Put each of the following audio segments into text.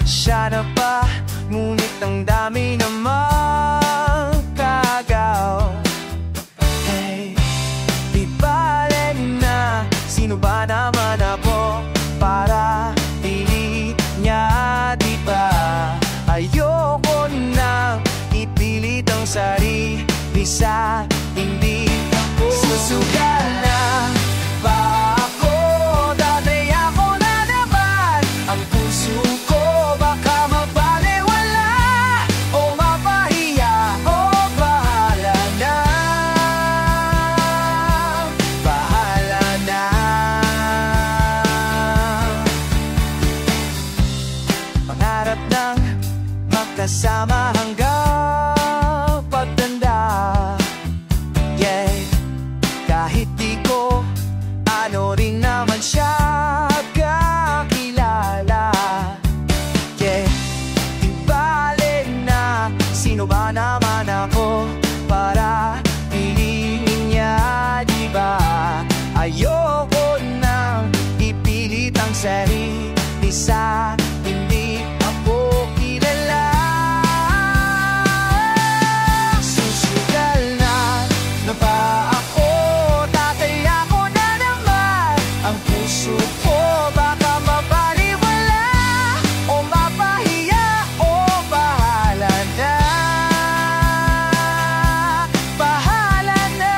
Siya na ba? Ngunit ang dami namang kagaw. Hey, di bale na, sino ba naman ako para pili niya, di ba? Ayoko nang ipilit ang sarili sa hindi ako. Susugal na ba ako? Dati ako na naman. Ang puso ko baka mabaliwala o mapahiya. O bahala na, bahala na. Pangarap ng magkasama hanggang pagtanda. Yeah, kahit di ko ano rin naman siya kakilala. Yeah, di bale na, sino ba naman ako para piliin niya, di ba? Ayoko nang ipilit ang sarili sa hindi ako kilala. Susugal na ba ako? Dati ako na naman. Ang puso ko baka mabaliwala o mapahiya. O bahala na, bahala na.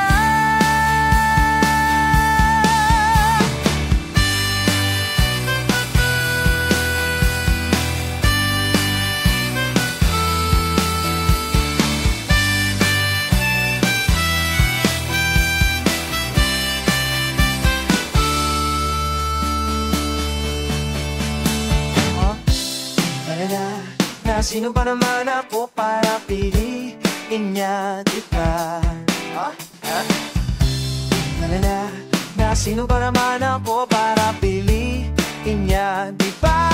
Na sino ba naman ako para piliin niya, di ba? Na sino ba naman ako para piliin niya, di ba?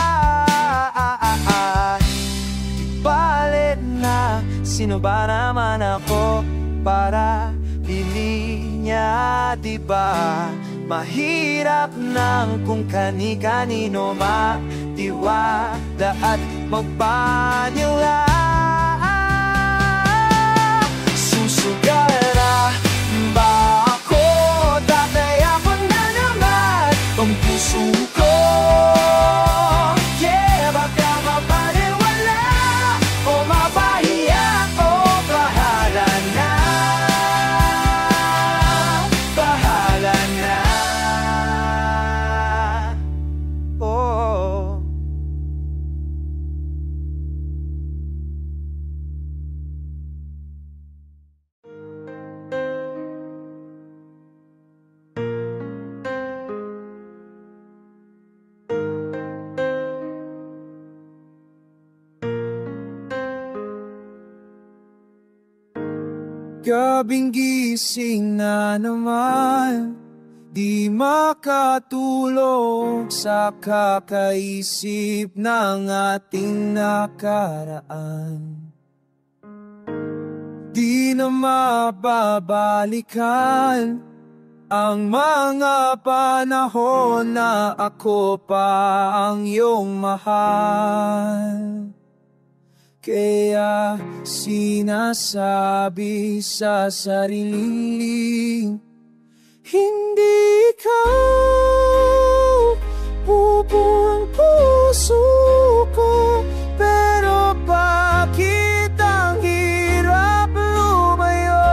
Di bale na, sino ba naman ako para piliin niya, di ba? Mahirap nang kung kani-kanino matiwala at magpanila. Susugal na ba ako? Dati ako na naman. Ang puso ko, yeah, baka mapaniwala o mapahiya. O bahala na, bahala na. Oh, gabing gising na naman, di makatulog sa kakaisip ng ating nakaraan. Di na mababalikan ang mga panahon na ako pa ang iyong mahal. Kaya sinasabi sa sarili, hindi ikaw bubuo ang puso ko. Pero bakit ang hirap lumayo?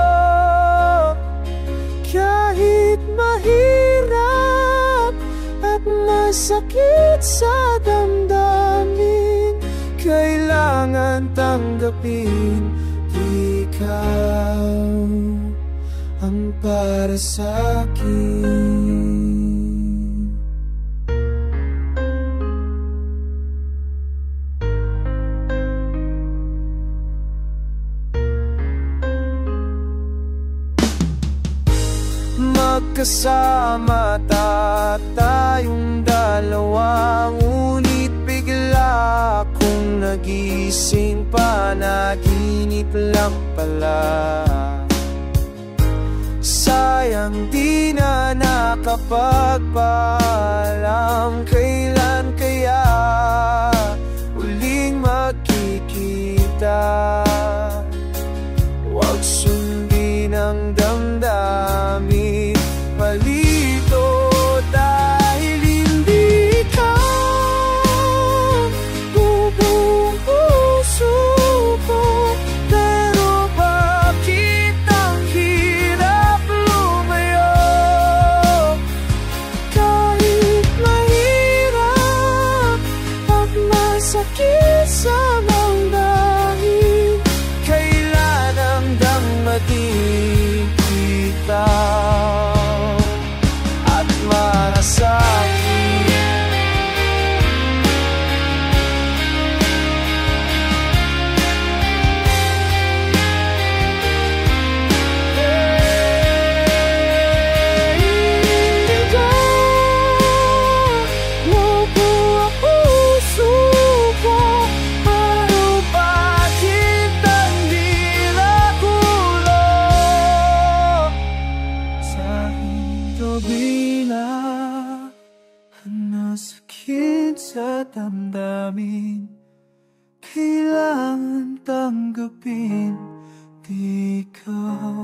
Kahit mahirap at masakit sa damdamin, kailangan tanggapin, ikaw ang para sa'kin. Magkasama tayong dalawa, ngunit bigla akong nagising, panaginip lang pala. Sayang di na nakapagpaalam, kailan kaya uli damdamin, kailangan tanggapin ikaw.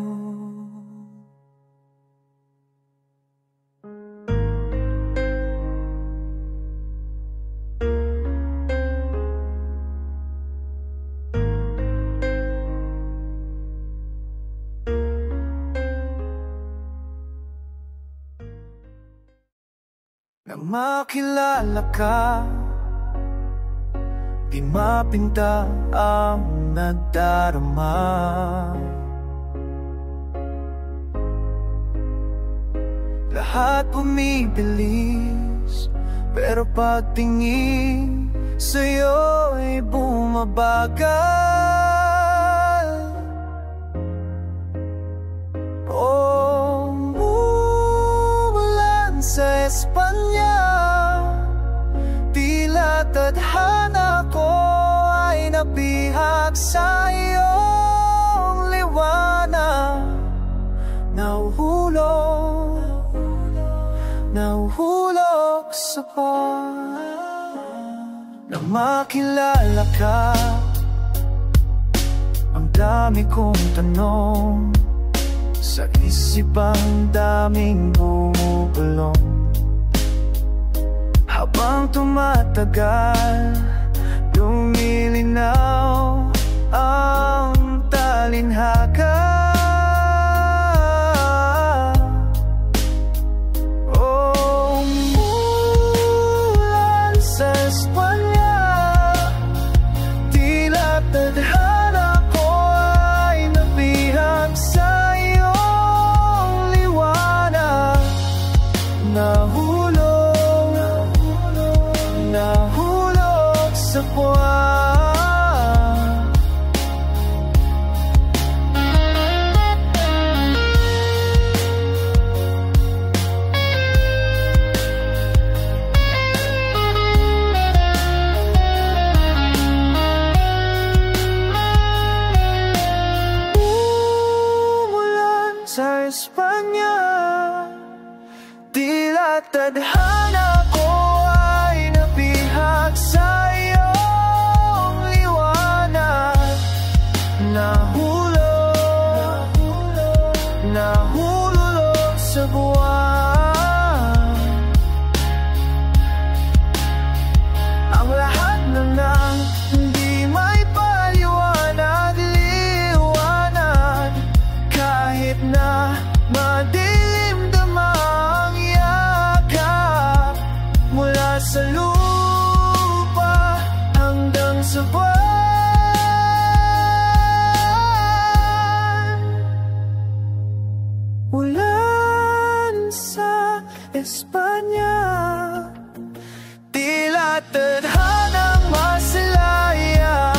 Nang makilala ka, di mapinta ang nadarama. Lahat bumibilis, pero pagtingin sa'yo ay bumabagal. Umuulan sa Espanya, tila tadhana ko ay nabihag sa iyong liwanag. Nahuhulog sa pag nang makilala ka. Ang dami kong tanong, sa isip ang daming bumubulong. Habang tumatagal, lumilinaw ang talinhaga. Umulan sa Espanya, tila tadhana ko ay nabihag sa iyong liwanag. Nahulog sa buwan. Umulan sa Espanya, tila tadhana ko ay nabihag sa iyong liwanag. Nahulog sa buwan. Ang lahat na nang hindi may paliwanag, liwanag. Kahit na madilim damang yakap, mula sa lupa hanggang sa buwan. Ulan sa Espanya, tila tadhanang masalaya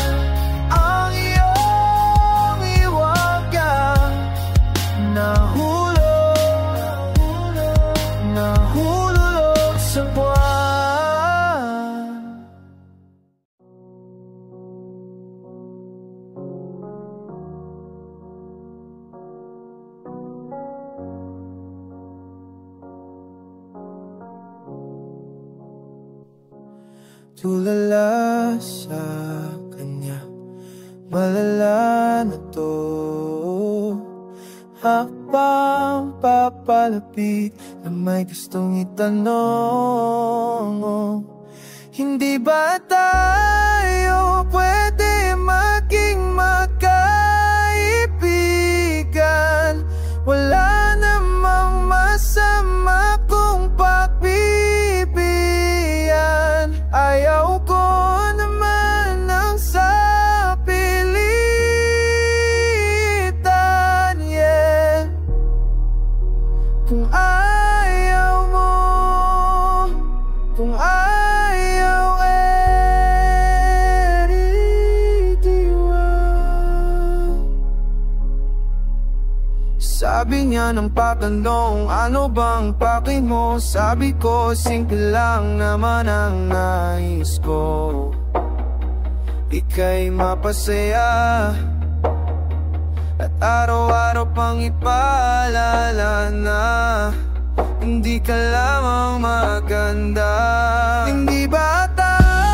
ang iyong iwaga. Nahulog sa buwan. Tulala sa kanya, malala na to. Habang papalapit na may gustong itanong, hindi ba tayo pwede maging magkaibigan? Wala namang masama kung pagbibigyan. Ayaw ko naman ng sapilitan, yeah. Kung ayaw mo, kung ayaw, sabi niya ng patanong, ano bang paki mo? Sabi ko, simple lang naman ang nais ko, ika'y mapasaya at araw-araw pang ipaalala na hindi ka lamang maganda. Hindi ba tayo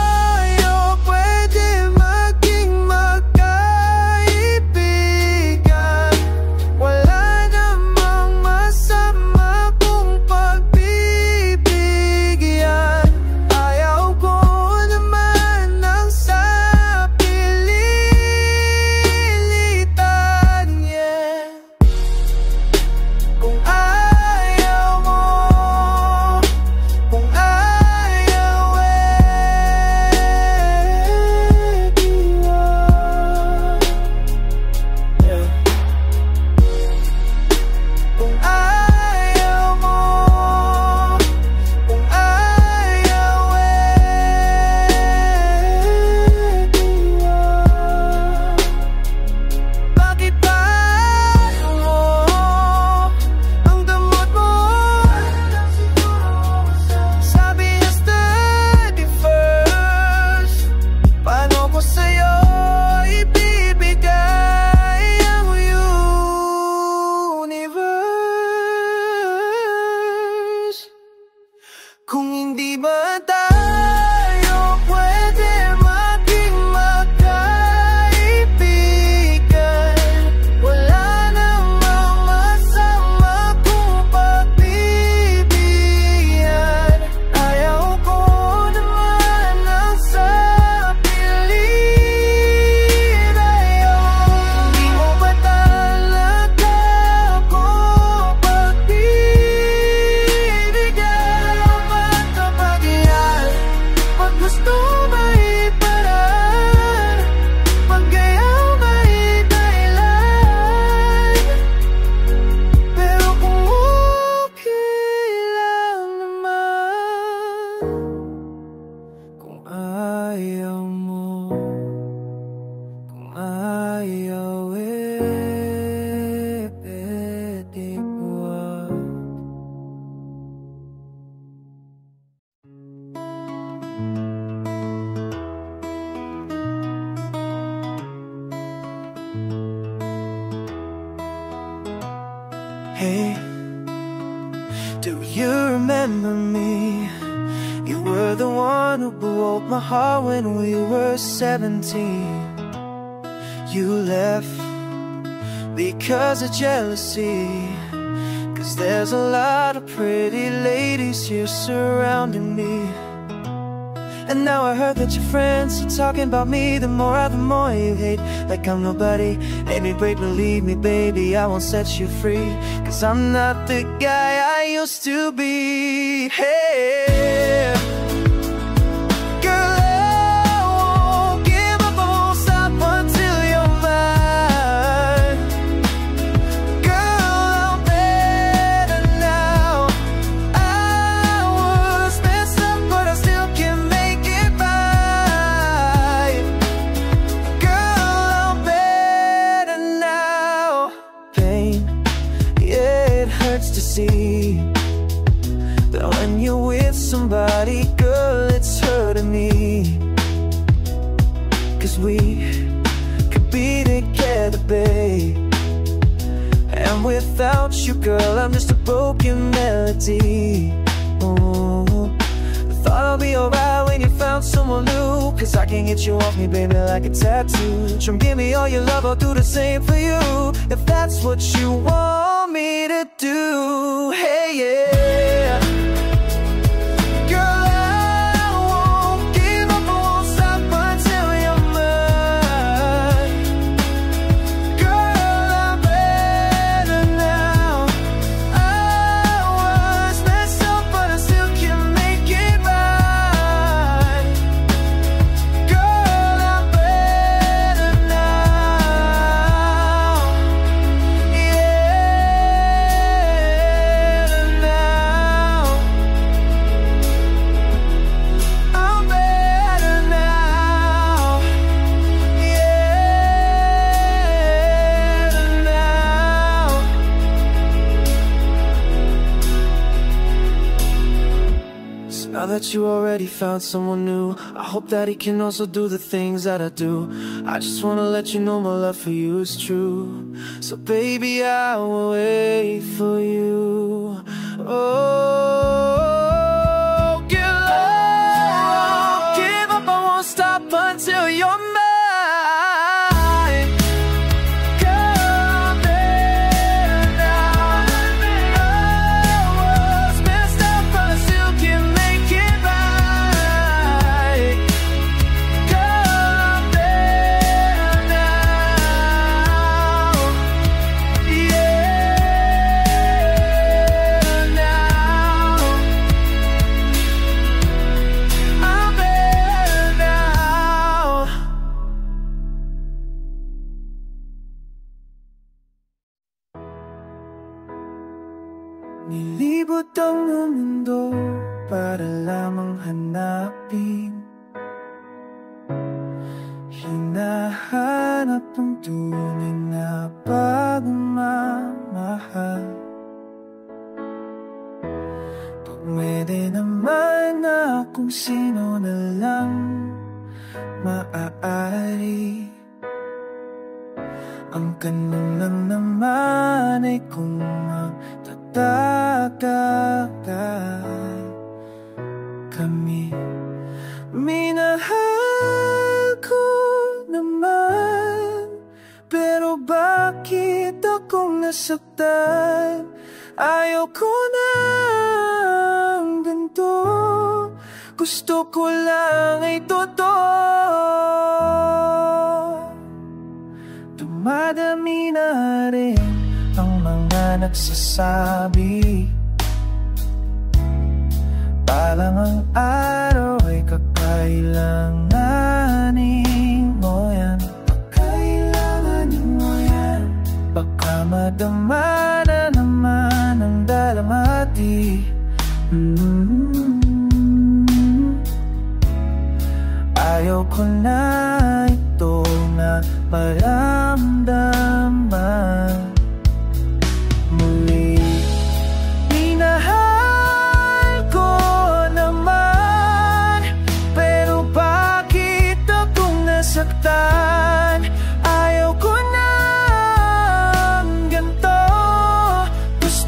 Hey, do you remember me? You were the one who broke my heart when we were 17. You left because of jealousy, 'cause there's a lot of pretty ladies here surrounding me. And now I heard that your friends are talking about me. The more you hate, like I'm nobody. Let me break, believe me, baby, I won't set you free, 'cause I'm not the guy I used to be. Hey, girl, I won't give up, I won't stop until you're mine. Girl, I'm better now. I was messed up, but I still can make it right. Girl, I'm better now. Pain, yeah, it hurts to see that when you're with somebody, girl, it's hurting me. 'Cause we could be together, babe, and without you, girl, I'm just a broken melody. Oh, thought I'll be alright when you found someone new, 'cause I can't get you off me, baby, like a tattoo. Come give me all your love, I'll do the same for you, if that's what you want me to do. Hey, yeah. Girl, I won't give up, I won't stop until you're mine. Girl, I'm better now. I was messed up, but I still can make it right. Girl, I'm better now. Yeah, now. I'm better now. Yeah, now. So now that you already found someone new, I hope that he can also do the things that I do. I just wanna let you know my love for you is true. So baby, I will wait for you. Oh, girl, I won't give up, I won't stop until you're mine. Girl, I'm better now. I was messed up, but I still can make it right. Girl, I'm better now. Yeah, now. I'm better now. Nilibot ang mundo para lamang hanapin. Hinahanap ang tunay na pagmamahal. Pwede naman na kung sino na lang maaari. Ang ganun lang naman ay kung magtatagay kami. Minahal ko naman, pero bakit akong nasaktan? Ayaw ko ng ganito, gusto ko lang ay totoo. Dumadami na rin ang mga nagsasabi, parang ang araw ay kakailanganin mo yan. Kakailanganin mo yan. Baka madama na naman ang dalamati. Ayaw ko na ito na maramdaman muli. Minahal ko naman, pero bakit akong nasaktan? Ayaw ko ng ganito, gusto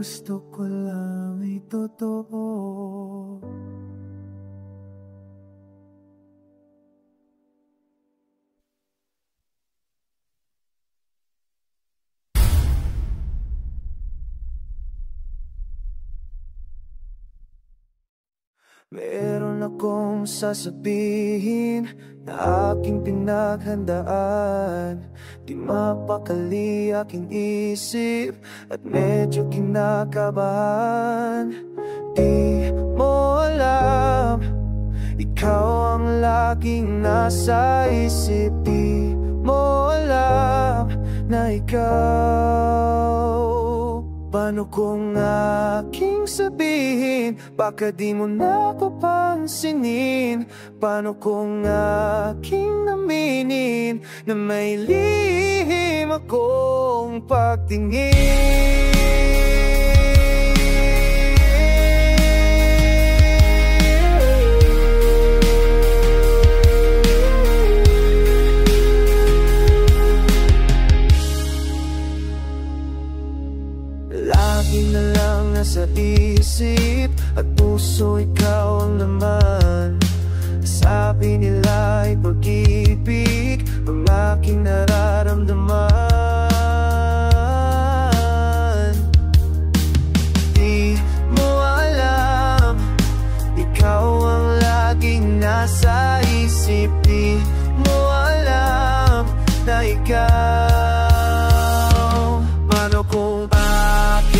gusto ko lang ay totoo. Meron akong sasabihin na aking pinaghandaan. Di mapakali aking isip at medyo kinakabahan. Di mo alam, ikaw ang laging nasa isip. Di mo alam na ikaw. Paano kung aking sabihin, baka di mo na ako pansinin? Paano kung aking naminin na may lihim akong pagtingin? Lagi na lang nasa isip at puso, ikaw ang laman. Sabi nila ay pag-ibig ang aking nararamdaman. Di mo alam, ikaw ang laging nasa isip. Di mo alam na ikaw. Paano kung bakit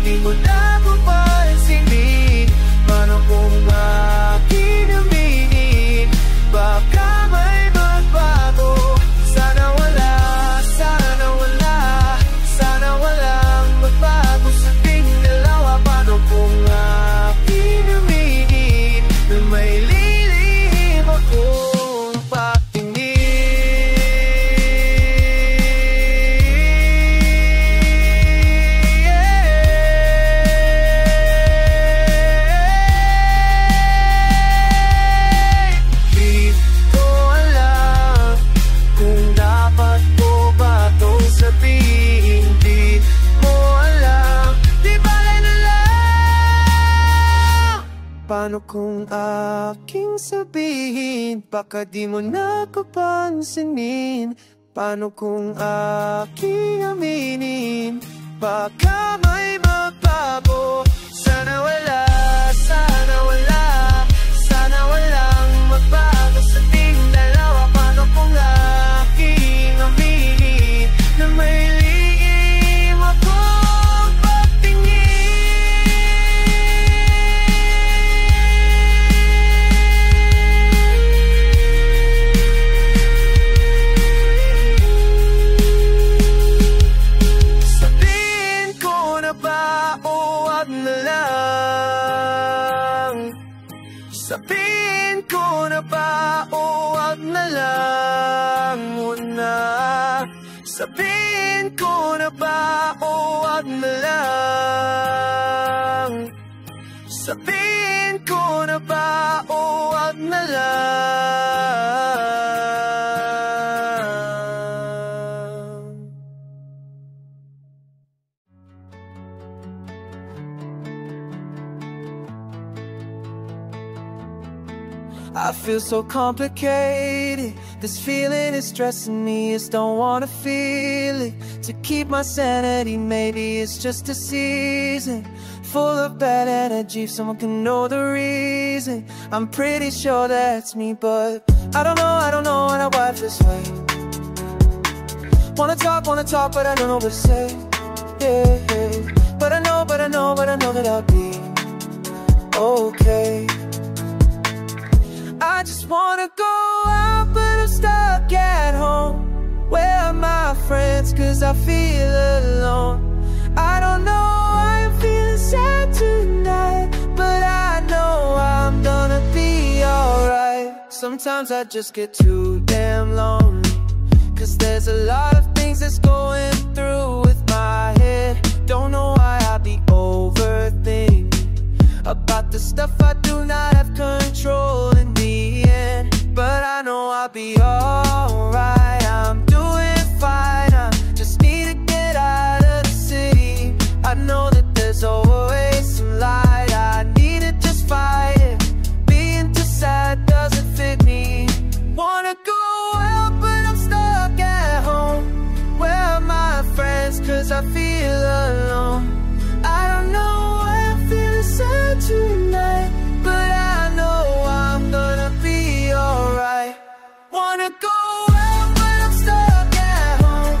di mo na ako pansinin? Paano kung aking aminin? Baka may magbago. Sana wala, sana wala, sana walang magbago sa ating dalawa. Paano kung aking aminin na may lilihim akong patingin? Paano kung aking sabihin, baka di mo na ako pansinin? Paano kung aking aminin, baka may magbago? Sana wala, sana wala, sana walang magbago sa ating dalawa. Paano kung aking aminin na may lihim akong pagtingin? Sabihin ko na ba o wag na lang muna? Sabihin ko na ba o wag na lang? Sabihin ko na ba o wag na lang? I feel so complicated. This feeling is stressing me. Just don't wanna feel it. To keep my sanity, maybe it's just a season full of bad energy. If someone can know the reason, I'm pretty sure that's me. But I don't know when I wife this way. Wanna talk, but I don't know what to say. Yeah, but I know that I'll be okay. I just wanna go out, but I'm stuck at home. Where are my friends? Cause I feel alone. I don't know why I'm feeling sad tonight, but I know I'm gonna be alright. Sometimes I just get too damn lonely, cause there's a lot of things that's going through with my head. Don't know why I be overthinking about the stuff I do not have control in the end. But I know I'll be alright. I'm doing fine. I just need to get out of the city. I feel alone. I don't know why I'm feeling sad tonight, but I know I'm gonna be alright. Wanna go out, but I'm stuck at home.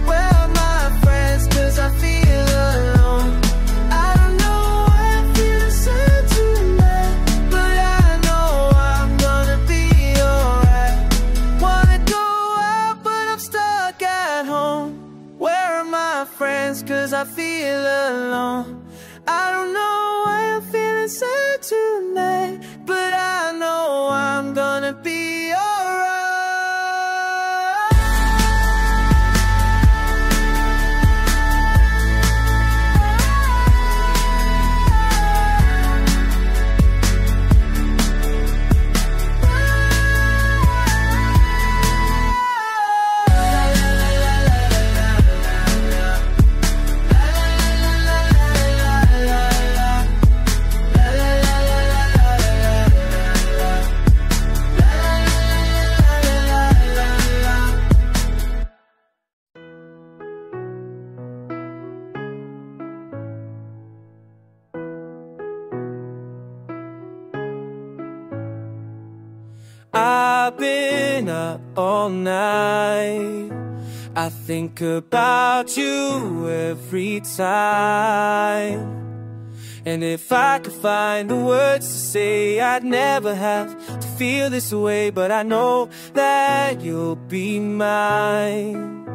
Where are my friends, cause I feel alone. I don't know why I'm feeling sad tonight, but I know I'm gonna be alright. Wanna go out, but I'm stuck at home. Where are my friends, cause I feel alone. I don't know why I'm feeling sad tonight, but I know I'm gonna be alright. I've been up all night. I think about you every time. And if I could find the words to say, I'd never have to feel this way. But I know that you'll be mine.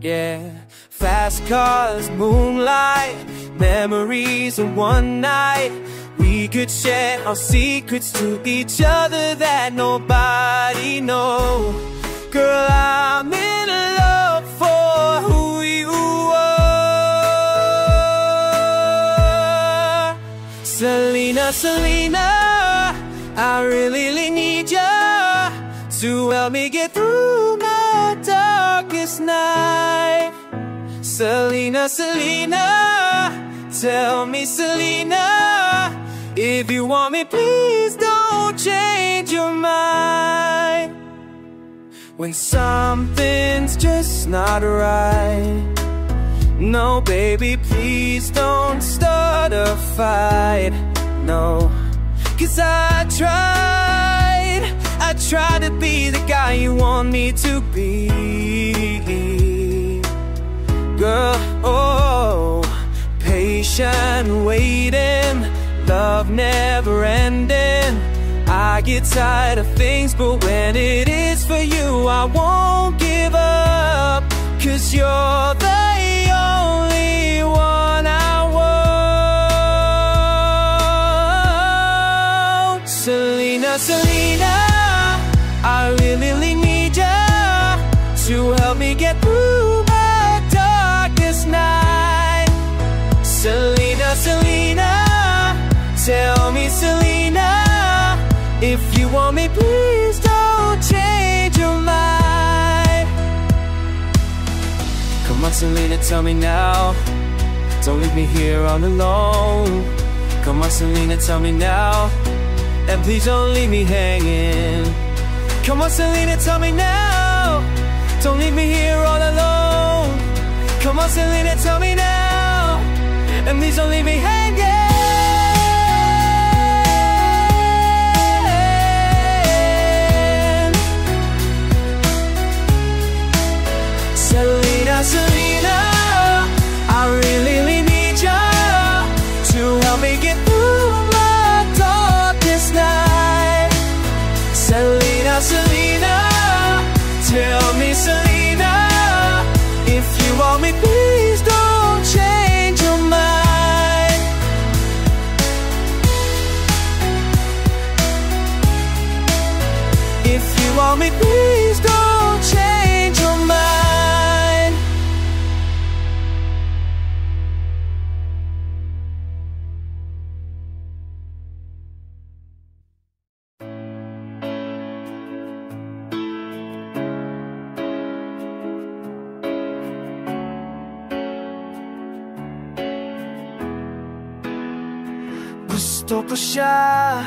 Yeah, fast cars, moonlight, memories of one night. We could share our secrets to each other that nobody knows. Girl, I'm in love for who you are. Selena, Selena, I really need you to help me get through my darkest night. Selena, Selena, tell me, Selena, if you want me, please don't change your mind. When something's just not right, no, baby, please don't start a fight. No, 'cause I tried to be the guy you want me to be. Girl, oh, patient waiting, love never ending. I get tired of things, but when it is for you, I won't give up. 'Cause you're the only one I want. Selena, Selena, I really need you to help me get through my darkest night. Selena, Selena, tell me, Selena, if you want me, please don't change your mind. Come on, Selena, tell me now. Don't leave me here all alone. Come on, Selena, tell me now. And please don't leave me hanging. Come on, Selena, tell me now. Don't leave me here all alone. Come on, Selena, tell me now. And please don't leave me hanging. Selena, Selena, I really need you to help me get through my darkest night. Selena, Selena, tell me, Selena, if you want me, please don't change your mind. If you want me, please don't change your mind. Gusto ko siya,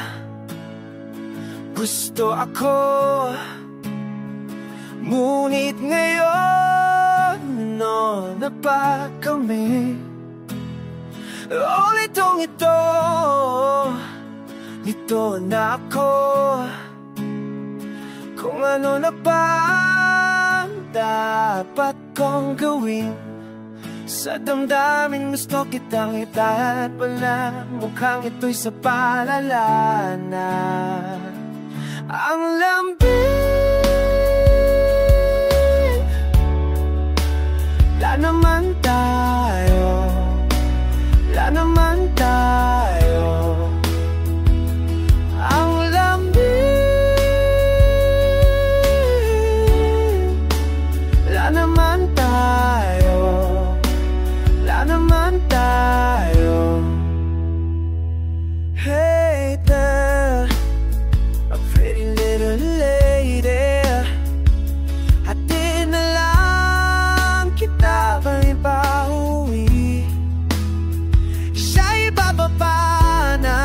gusto ako, ngunit ngayon, no, na pa kami. Itong ito, nito na ako. Kung ano na ba dapat kong gawin, sa damdamin gusto kitang itahat pala. Mukhang ito'y sa palala na ang lambing. La naman tayo, la naman tayo. Ang lambing. La naman tayo, la naman tayo. Hey there, a pretty little lady, hatid na lang kita ba'y pauwi. Siya'y bababa na,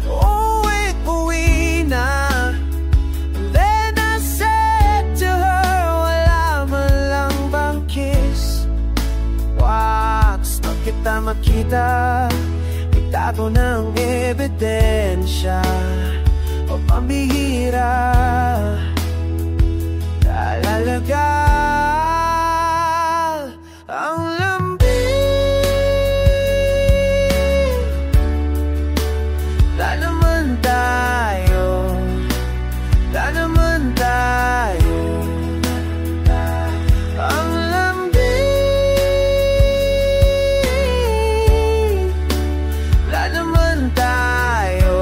uwi na. Then I said to her, wala man lang bang kiss? Gusto kita makita, itago ng ebidensya o pambihira. Talalagal ang lambing. La naman tayo, la naman tayo. Ang lambing. La naman tayo,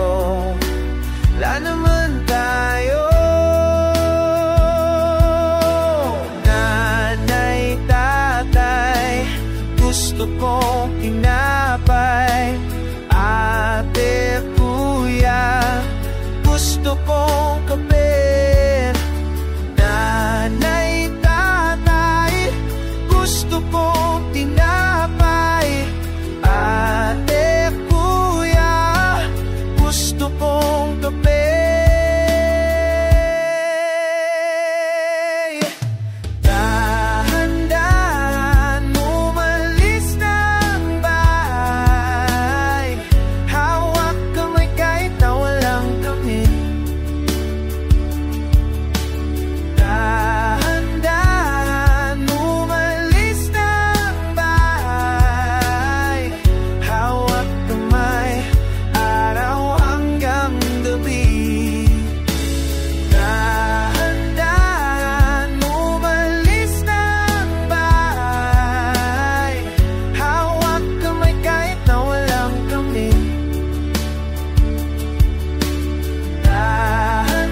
la naman tayo. Nanay, tatay, gusto kong tinapay. Ate, kuya, gusto kong kape. Nanay, tatay, gusto kong tinapay. Ate, kuya, gusto kong kape. Dahan-dahan umalis ng bahay. Hawak kamay kahit na walang kami. Dahan-dahan umalis ng bahay. Hawak kamay, araw hanggang gabi. Dahan-dahan umalis ng bahay. Hawak kamay kahit na walang kami.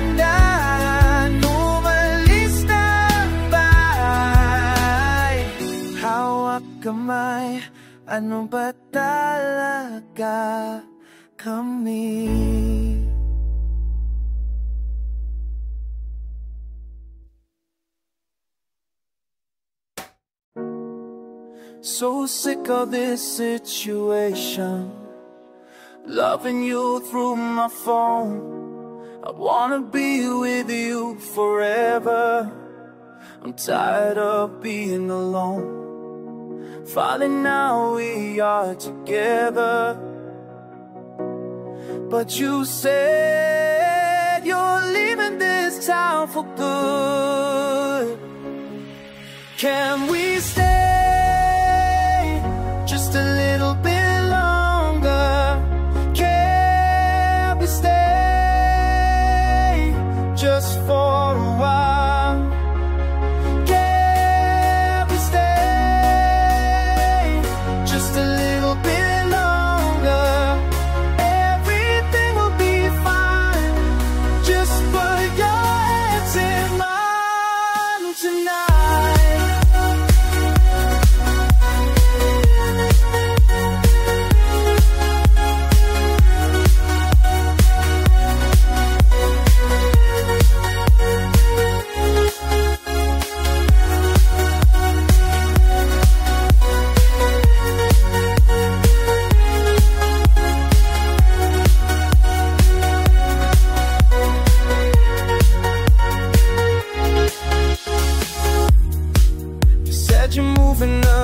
Dahan-dahan umalis ng bahay. Hawak kamay, ano ba talaga kami? So sick of this situation, loving you through my phone. I wanna be with you forever. I'm tired of being alone. Finally now we are together, but you said you're leaving this town for good. Can we stay just a little bit longer? Can we stay just for a while? Can we stay just a little bit longer? Everything will be fine. Just put your hands in mine tonight.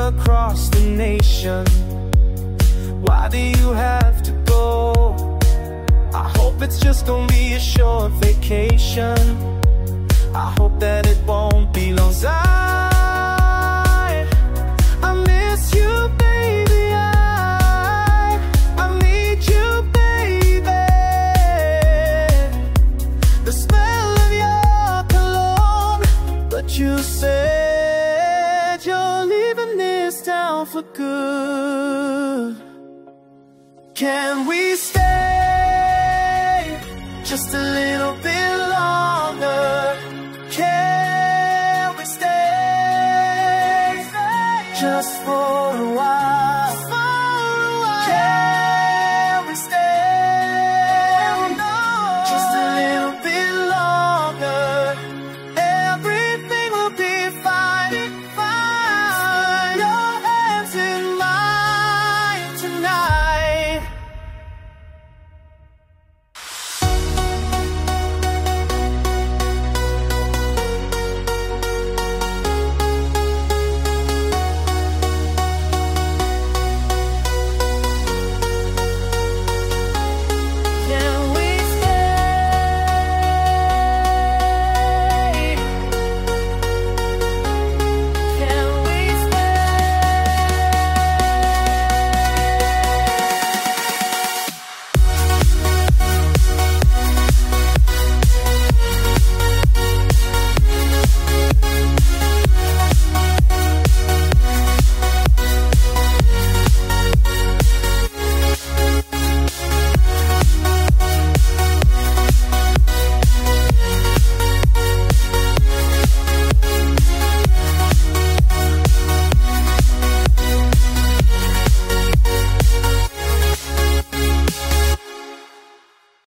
across the nation. Why do you have to go? I hope it's just gonna be a short vacation. I hope that it won't be long. I miss you, baby. I need you, baby. The smell of your cologne. But you said you're leaving this town for good. Can we stay just a little bit longer? Can we stay just for